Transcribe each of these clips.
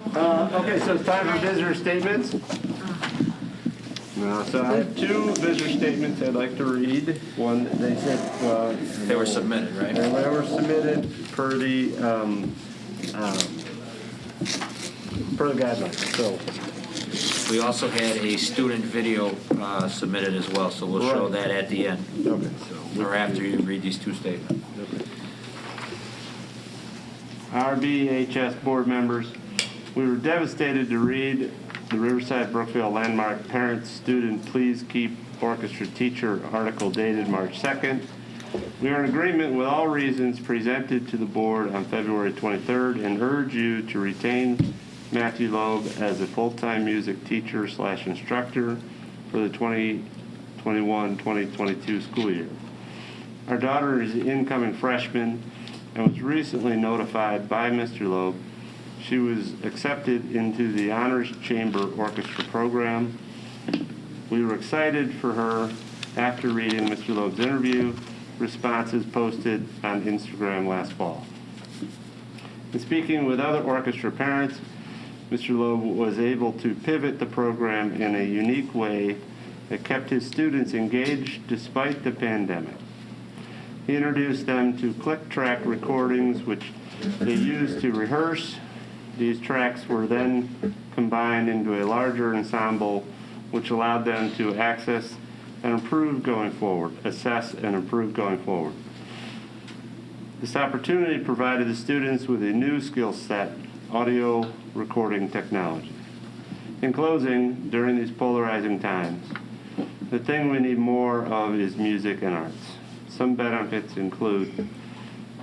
Okay, so it's time for visitor statements. So I have two visitor statements I'd like to read. One, they said... they were submitted, right? They were submitted per the guidelines, so... We also had a student video submitted as well, so we'll show that at the end. Okay. Or after you read these two statements. RBHS board members, we were devastated to read the Riverside Brookfield Landmark Parent Student Please Keep Orchestra Teacher article dated March 2nd. We are in agreement with all reasons presented to the board on February 23rd and urge you to retain Matthew Loeb as a full-time music teacher / instructor for the 2021-2022 school year. Our daughter is an incoming freshman and was recently notified by Mr. Loeb she was accepted into the Honors Chamber Orchestra program. We were excited for her after reading Mr. Loeb's interview responses posted on Instagram last fall. In speaking with other orchestra parents, Mr. Loeb was able to pivot the program in a unique way that kept his students engaged despite the pandemic. He introduced them to click-track recordings, which they used to rehearse. These tracks were then combined into a larger ensemble, which allowed them to assess and improve going forward. This opportunity provided the students with a new skill set, audio recording technology. In closing, during these polarizing times, the thing we need more of is music and arts. Some benefits include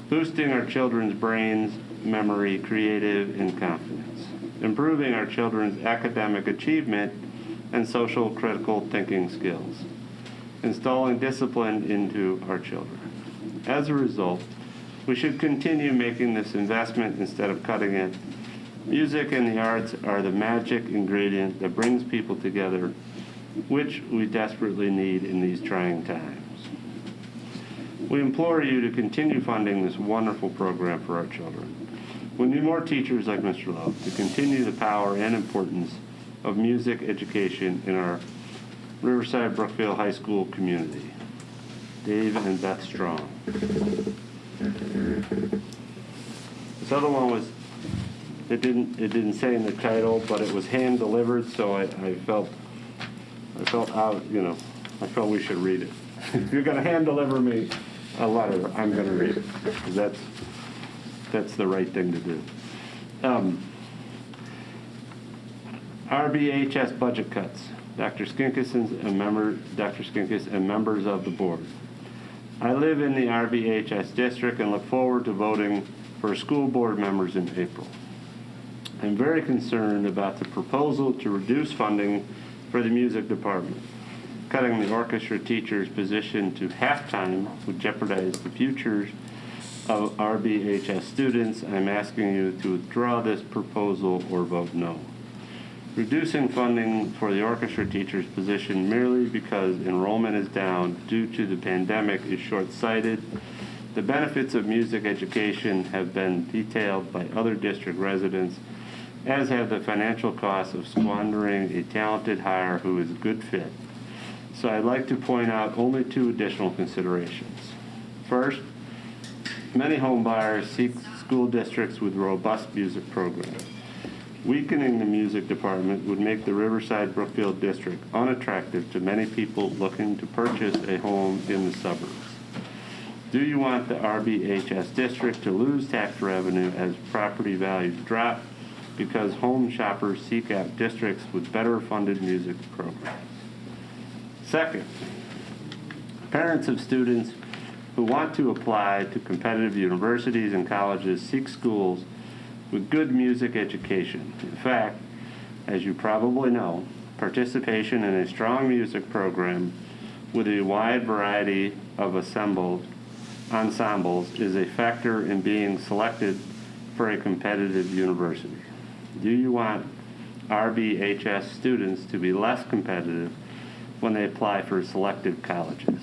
boosting our children's brains, memory, creative, and confidence, improving our children's academic achievement and social critical thinking skills, installing discipline into our children. As a result, we should continue making this investment instead of cutting it. Music and the arts are the magic ingredient that brings people together, which we desperately need in these trying times. We implore you to continue funding this wonderful program for our children. We need more teachers like Mr. Loeb to continue the power and importance of music education in our Riverside Brookfield High School community. Dave and Beth Strong. This other one was, it didn't say in the title, but it was hand delivered, so I felt out, I felt we should read it. If you're going to hand deliver me a letter, I'm going to read it, because that's the right thing to do. RBHS budget cuts. Dr. Skinkis and members of the board. I live in the RBHS district and look forward to voting for school board members in April. I'm very concerned about the proposal to reduce funding for the music department. Cutting the orchestra teacher's position to half-time would jeopardize the futures of RBHS students. I'm asking you to withdraw this proposal or vote no. Reducing funding for the orchestra teacher's position merely because enrollment is down due to the pandemic is short-sighted. The benefits of music education have been detailed by other district residents, as have the financial costs of squandering a talented hire who is a good fit. So I'd like to point out only two additional considerations. First, many home buyers seek school districts with robust music programs. Weakening the music department would make the Riverside Brookfield district unattractive to many people looking to purchase a home in the suburbs. Do you want the RBHS district to lose tax revenue as property values drop because home shoppers seek out districts with better funded music programs? Second, parents of students who want to apply to competitive universities and colleges seek schools with good music education. In fact, as you probably know, participation in a strong music program with a wide variety of ensembles is a factor in being selected for a competitive university. Do you want RBHS students to be less competitive when they apply for selected colleges?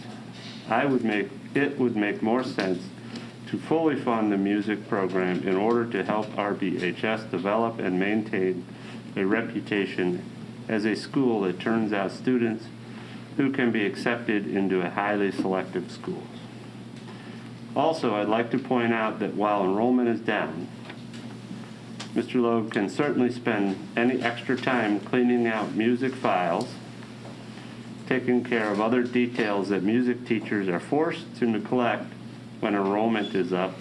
It would make more sense to to fully fund the music program in order to help RBHS develop and maintain a reputation as a school that turns out students who can be accepted into a highly selective schools. Also, I'd like to point out that while enrollment is down, Mr. Loeb can certainly spend any extra time cleaning out music files, taking care of other details that music teachers are forced to neglect when enrollment is up,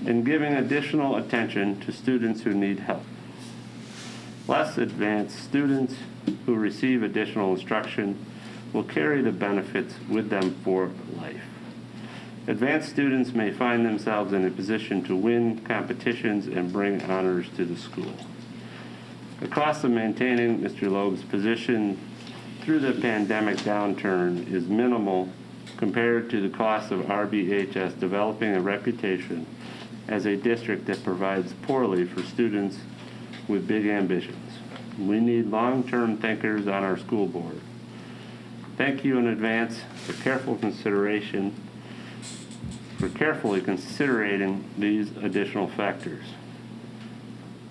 and giving additional attention to students who need help. Less advanced students who receive additional instruction will carry the benefits with them for life. Advanced students may find themselves in a position to win competitions and bring honors to the school. The cost of maintaining Mr. Loeb's position through the pandemic downturn is minimal compared to the cost of RBHS developing a reputation as a district that provides poorly for students with big ambitions. We need long-term thinkers on our school board. Thank you in advance for carefully considering these additional factors.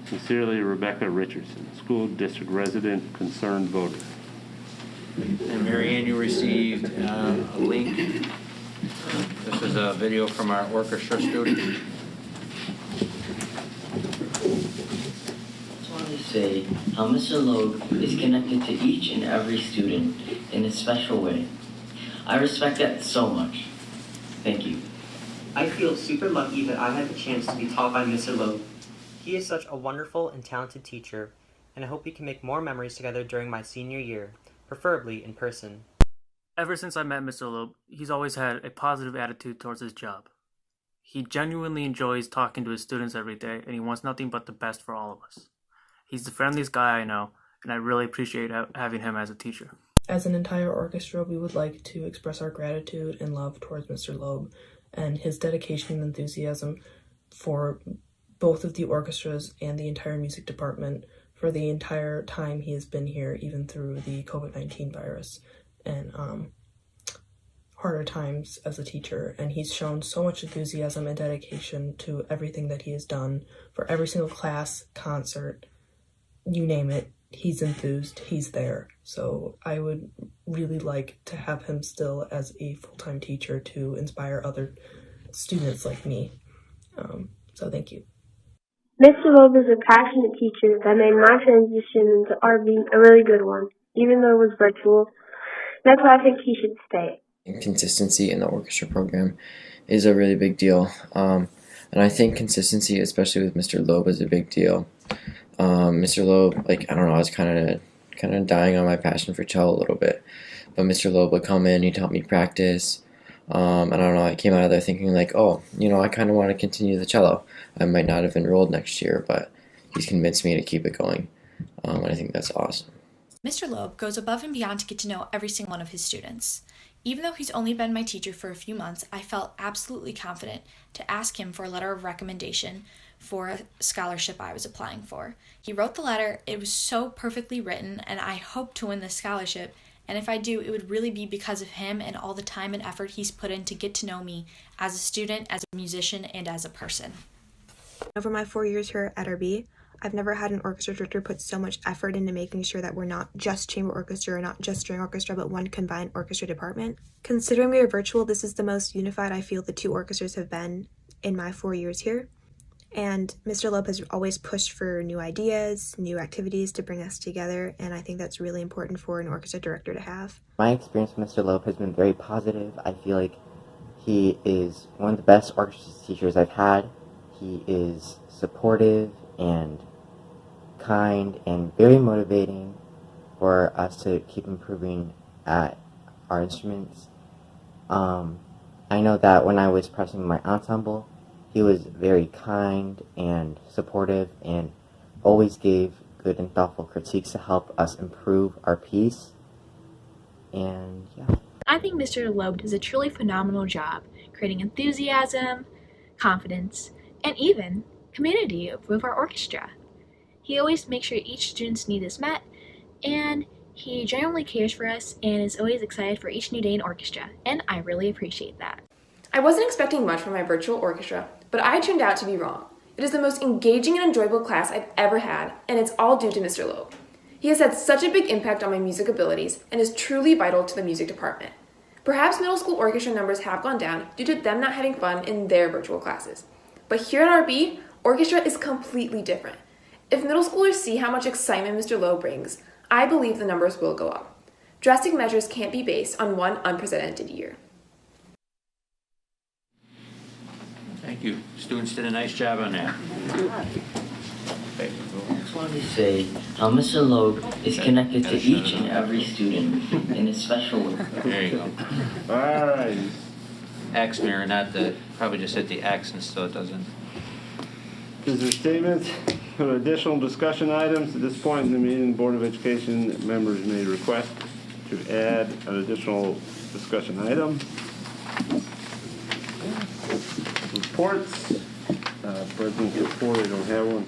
Sincerely, Rebecca Richardson, school district resident, concerned voter. And Mary Ann, you received a link. This is a video from our orchestra student. I just wanted to say how Mr. Loeb is connected to each and every student in a special way. I respect that so much. Thank you. I feel super lucky that I had the chance to be taught by Mr. Loeb. He is such a wonderful and talented teacher, and I hope we can make more memories together during my senior year, preferably in person. Ever since I met Mr. Loeb, he's always had a positive attitude towards his job. He genuinely enjoys talking to his students every day, and he wants nothing but the best for all of us. He's the friendliest guy I know, and I really appreciate having him as a teacher. As an entire orchestra, we would like to express our gratitude and love towards Mr. Loeb and his dedication and enthusiasm for both of the orchestras and the entire music department for the entire time he has been here, even through the COVID-19 virus and harder times as a teacher. And he's shown so much enthusiasm and dedication to everything that he has done for every single class, concert, you name it. He's enthused, he's there. So I would really like to have him still as a full-time teacher to inspire other students like me. So thank you. Mr. Loeb is a passionate teacher that made my transition into RB a really good one, even though it was virtual. That's why I think he should stay. Consistency in the orchestra program is a really big deal. And I think consistency, especially with Mr. Loeb, is a big deal. Mr. Loeb, I don't know, I was kind of dying on my passion for cello a little bit. But Mr. Loeb would come in, he'd help me practice. I don't know, I came out of there thinking oh, I kind of want to continue the cello. I might not have enrolled next year, but he's convinced me to keep it going. And I think that's awesome. Mr. Loeb goes above and beyond to get to know every single one of his students. Even though he's only been my teacher for a few months, I felt absolutely confident to ask him for a letter of recommendation for a scholarship I was applying for. He wrote the letter, it was so perfectly written, and I hope to win this scholarship, and if I do, it would really be because of him and all the time and effort he's put in to get to know me as a student, as a musician, and as a person. Over my 4 years here at RB, I've never had an orchestra director put so much effort into making sure that we're not just chamber orchestra or not just string orchestra, but one combined orchestra department. Considering we are virtual, this is the most unified I feel the two orchestras have been in my 4 years here. And Mr. Loeb has always pushed for new ideas, new activities to bring us together, and I think that's really important for an orchestra director to have. My experience with Mr. Loeb has been very positive. I feel like he is one of the best orchestra teachers I've had. He is supportive and kind and very motivating for us to keep improving at our instruments. I know that when I was practicing my ensemble, he was very kind and supportive and always gave good and thoughtful critiques to help us improve our piece. And yeah. I think Mr. Loeb does a truly phenomenal job creating enthusiasm, confidence, and even community with our orchestra. He always makes sure each student's need is met, and he genuinely cares for us and is always excited for each new day in orchestra, and I really appreciate that. I wasn't expecting much from my virtual orchestra, but I turned out to be wrong. It is the most engaging and enjoyable class I've ever had, and it's all due to Mr. Loeb. He has had such a big impact on my music abilities and is truly vital to the music department. Perhaps middle school orchestra numbers have gone down due to them not having fun in their virtual classes. But here at RB, orchestra is completely different. If middle schoolers see how much excitement Mr. Loeb brings, I believe the numbers will go up. Drastic measures can't be based on one unprecedented year. Thank you. Students did a nice job on that. I just wanted to say how Mr. Loeb is connected to each and every student in a special way. There you go. All right. X mirror, not the, probably just hit the X and so it doesn't. Is there statements or additional discussion items? At this point in the meeting, Board of Education members may request to add an additional discussion item. Reports. President's report, I don't have one.